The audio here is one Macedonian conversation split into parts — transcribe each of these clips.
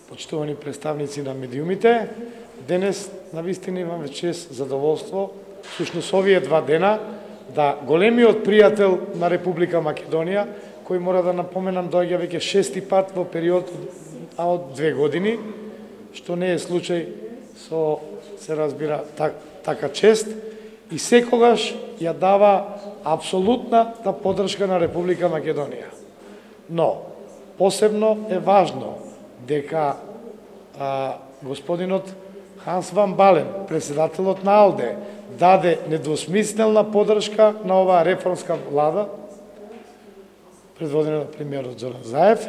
почитувани представници на медиумите, денес навистина имаме чест, задоволство, всушност овие 2 дена, да големиот пријател на Република Македонија, кој мора да напоменам доаѓа веќе 6-ти пат во период од 2 години, што не е случај со, се разбира, така чест, и секогаш ја дава апсолутната поддршка на Република Македонија. Но, посебно е важно дека господинот Ханс ван Бален, председателот на АЛДЕ, даде недвосмислена поддршка на оваа реформска влада, предводена од премиерот Зоран Заев,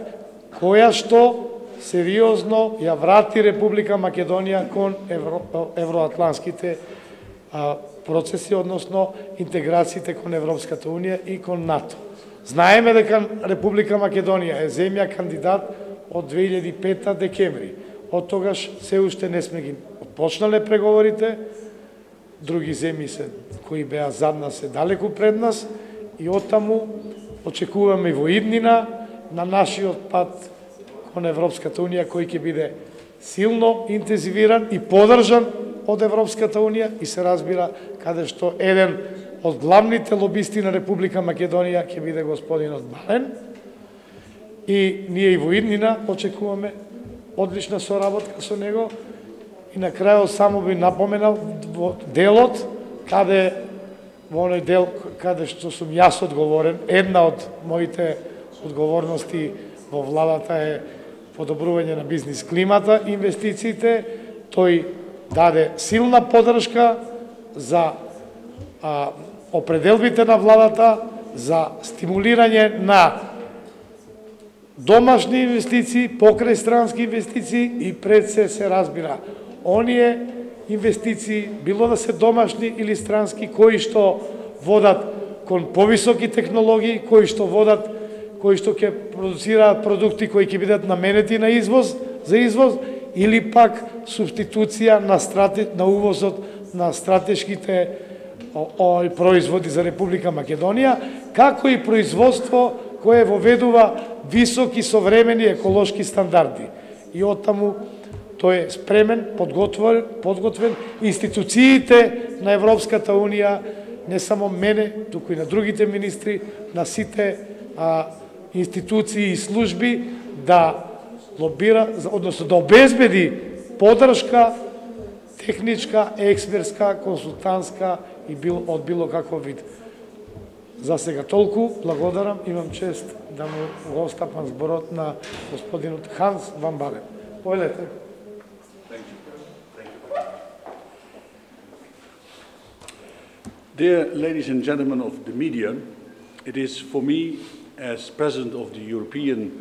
која што сериозно ја врати Република Македонија кон евроатлантските процеси, односно интеграциите кон Европската Унија и кон НАТО. Знаеме дека Република Македонија е земја кандидат од 2005 декември. Од тогаш се уште не сме ги почнале преговорите, други земји кои беа зад нас се далеку пред нас и оттаму очекуваме и во иднина на нашиот пат кон Европската Унија, кој ќе биде силно интензивиран и поддржан од Европската Унија и се разбира каде што еден од главните лобисти на Република Македонија ќе биде господинот Бален. И ние и во иднина очекуваме одлична соработка со него. И на крајот само би напоменал во делот, каде во оној дел каде што сум јас одговорен, една од моите одговорности во владата е подобрување на бизнис климата и инвестициите. Тој даде силна поддршка за определбите на владата за стимулирање на домашни инвестиции, покрај странски инвестиции и пред се разбира оние инвестиции, било да се домашни или странски, кои што водат кон повисоки технологии, кои што ќе продуцираат продукти кои ќе бидат наменети на извоз, за извоз, или пак субституција на увозот на стратешките производи за Република Македонија, како и производство кое воведува високи современи еколошки стандарди. И оттаму тој е спремен, подготвен, институциите на Европската Унија, не само мене, туку и на другите министри, на сите институции и служби да лобира, односно да обезбеди поддршка техничка, експертска, консултантска и од било каков вид. За сега толку, благодарам, имам чест да му го остапам зборот на господинот Ханс ван Бален. Повелете. Dear ladies and gentlemen of the media, it is for me, as President of the European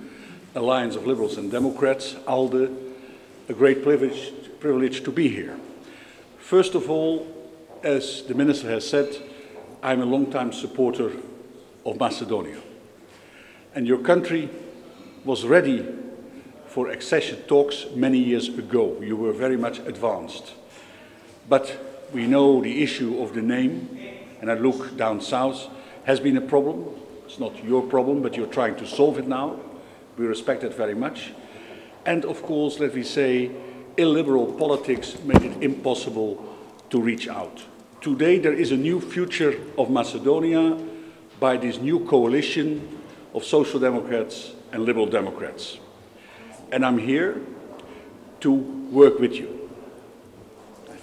Alliance of Liberals and Democrats, ALDE, a great privilege to be here. First of all, as the Minister has said, I'm a long-time supporter of Macedonia. And your country was ready for accession talks many years ago. You were very much advanced. But we know the issue of the name, and I look down south, has been a problem. It's not your problem, but you're trying to solve it now. We respect it very much. And of course, let me say, illiberal politics made it impossible to reach out. Today, there is a new future of Macedonia by this new coalition of Social Democrats and Liberal Democrats. And I'm here to work with you.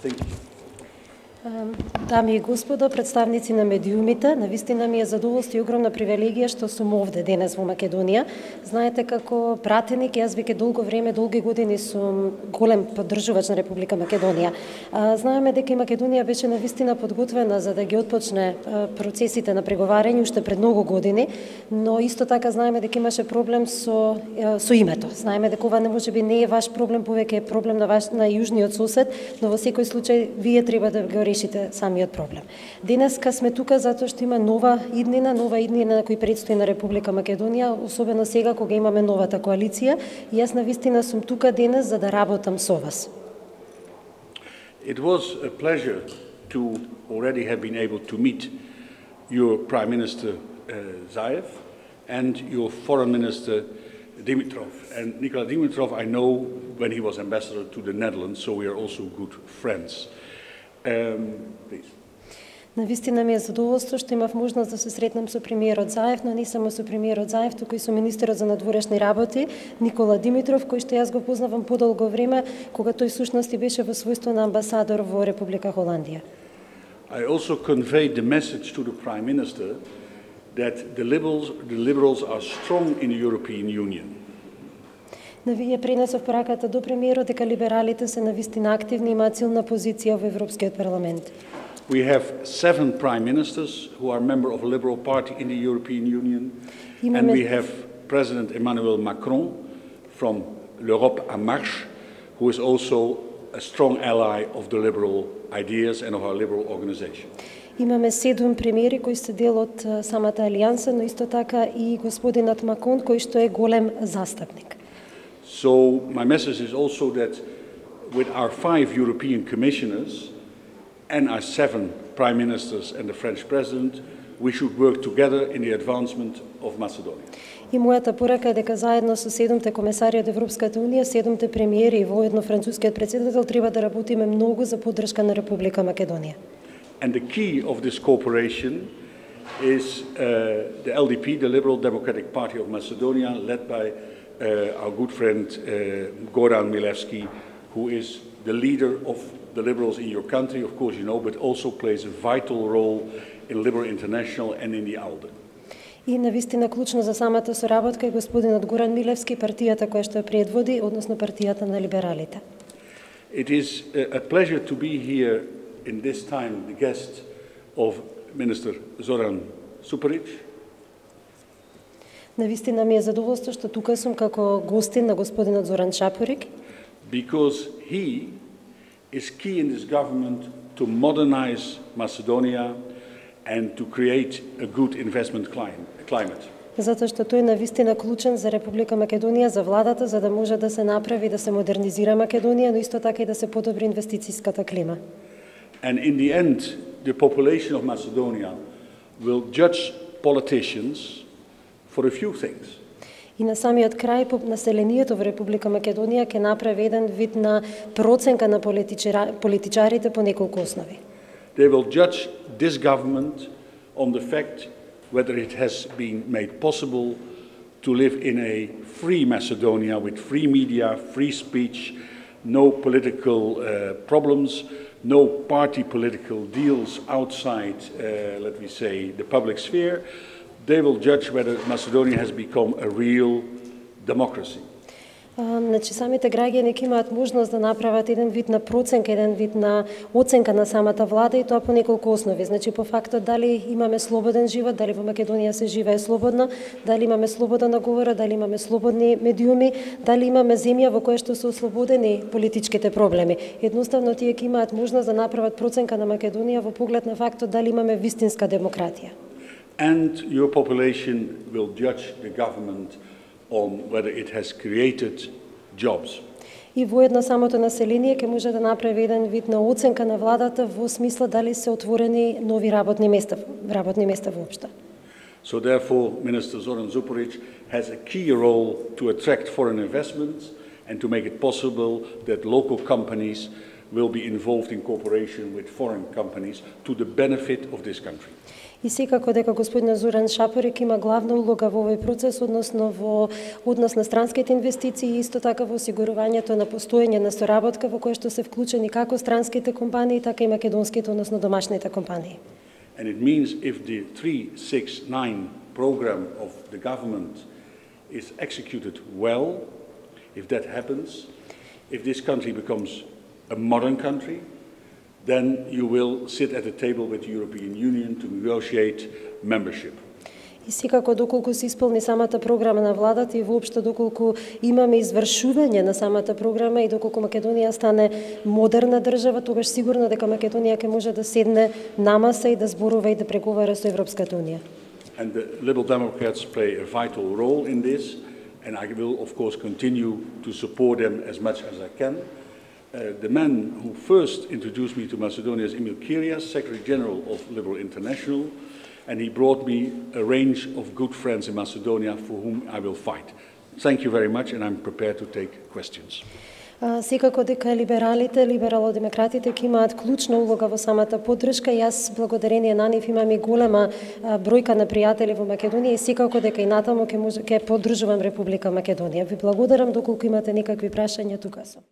Thank you. Дами и господа, представници на медиумите, навистина ми е задоволство и огромна привилегија што сум овде денес во Македонија. Знаете, како пратеник, јас веќе долго време, долги години сум голем поддржувач на Република Македонија. Знаеме дека Македонија беше навистина подготвена за да ги отпочне процесите на преговарање уште пред многу години, но исто така знаеме дека имаше проблем со името. Знаеме дека ова можеби не е ваш проблем, повеќе е проблем на јужниот сосед, но во секој случај вие треба да го решите самиот проблем. Денеска сме тука затоа што има нова иднина на кој предстои на Република Македонија, особено сега кога имаме новата коалиција, и јас навистина сум тука денес за да работам со вас. It was a pleasure to already have been able to meet your Prime Minister Zaev and your Foreign Minister Dimitrov. And Nikola Dimitrov I know when he was ambassador to the Netherlands, so we are also good friends. Please. Навистина ми е задоволство што имав можност да се сретнам со премиерот Заев, но не само со премиерот Заев, туку и со министерот за надворешни работи Никола Димитров, кој што јас го познавам подолго време, кога тој сушности беше во својство на амбасадор во Република Холандија. I also conveyed the message to the Prime Minister that the liberals are strong in the European Union. Ја пренесов пораката до премиерот дека либералите се навистина активни и имаат силна позиција во Европскиот парламент. We have 7 prime ministers who are member of a liberal party in the European Union, and we have President Emmanuel Macron from l'Europe en marche, who is also a strong ally of the liberal ideas and of our liberal organization. Имаме 7 премиери кои се дел од самата алијанса, но исто така и господинот Макрон кој што е голем застапник. So my message is also that with our 5 European commissioners and our 7 prime ministers and the French president, we should work together in the advancement of Macedonia. И мојата порака е дека заедно со 7 комесари од Европската унија, 7 премиери и воедно францускиот председател треба да работиме многу за поддршка на Република Македонија. And the key of this cooperation is the LDP, the Liberal Democratic Party of Macedonia, led by our good friend Goran Milevski, who is the leader of the liberals in your country, of course you know, but also plays a vital role in Liberal International and in the ALDE. И навистина клучно за самата соработка е господинот Горан Милевски, партијата која што ја предводи, односно партијата на либералите. It is a pleasure to be here in this time the guest of Minister Zoran Suparic. Навистина ми е задоволство што тука сум како гостин на господинот Зоран Шапорик. Because he is key in this government to modernize Macedonia and to create a good investment climate. Затоа што тој е навистина клучен за Република Македонија, за владата, за да може да се направи, да се модернизира Македонија, но исто така и да се подобри инвестицијската клима. And in the end, the population of Macedonia will judge politicians for a few things. И на самиот крај населението во Република Македонија ќе направи еден вид на проценка на политичарите по неколку основи. They will judge this government on the fact whether it has been made possible to live in a free Macedonia with free media, free speech, no political problems, no party political deals outside, let me say, the public sphere. They will judge whether Macedonia has become a real democracy. Значи, самите граѓани ќе имаат можност да направат еден вид на проценка, еден вид на оценка на самата влада и тоа по неколку основи. Значи, по фактот дали имаме слободен живот, дали во Македонија се живее слободно, дали имаме слобода на говора, дали имаме слободни медиуми, дали имаме земја во која што се ослободени политичките проблеми. Едноставно, тие ќе имаат можност да направат проценка на Македонија во поглед на фактот дали имаме вистинска демократија. And your population will judge the government on whether it has created jobs. И воедно самото население ќе може да направи еден вид на оценка на владата во смисла дали се отворени нови работни места воопшто. So therefore, Minister Zoran Suparic has a key role to attract foreign investments and to make it possible that local companies will be involved in cooperation with foreign companies to the benefit of this country. И секако дека господин Зоран Шапорик има главна улога во овој процес, односно во однос на странските инвестиции и исто така во осигурувањето на постоење на соработка во која што се вклучени како странските компании, така и македонските, односно домашните компании. And it means if the 369 program of the government is executed well, if that happens, if this country becomes a modern country, then you will sit at the table with the European Union to negotiate membership. И секако доколку се исполни самата програма на владата и воопшто доколку имаме извршување на самата програма и доколку Македонија стане модерна држава, тогаш сигурно дека Македонија ќе може да седне на маса и да зборува и да преговара со Европската унија. And the Liberal Democrats play a vital role in this, and I will of course continue to support them as much as I can. The man who first introduced me to Macedonia is Emil Kyrias, Secretary General of Liberal International, and he brought me a range of good friends in Macedonia for whom I will fight. Thank you very much, and I'm prepared to take questions. Секако дека либералите, либерало-демократите ќе имаат клучна улога во самата поддршка. Јас благодарение на нив имам и голема бројка на пријатели во Македонија и секако дека и натаму ќе поддржувам Република Македонија. Ви благодарам, доколку имате некакви прашања, тука сум.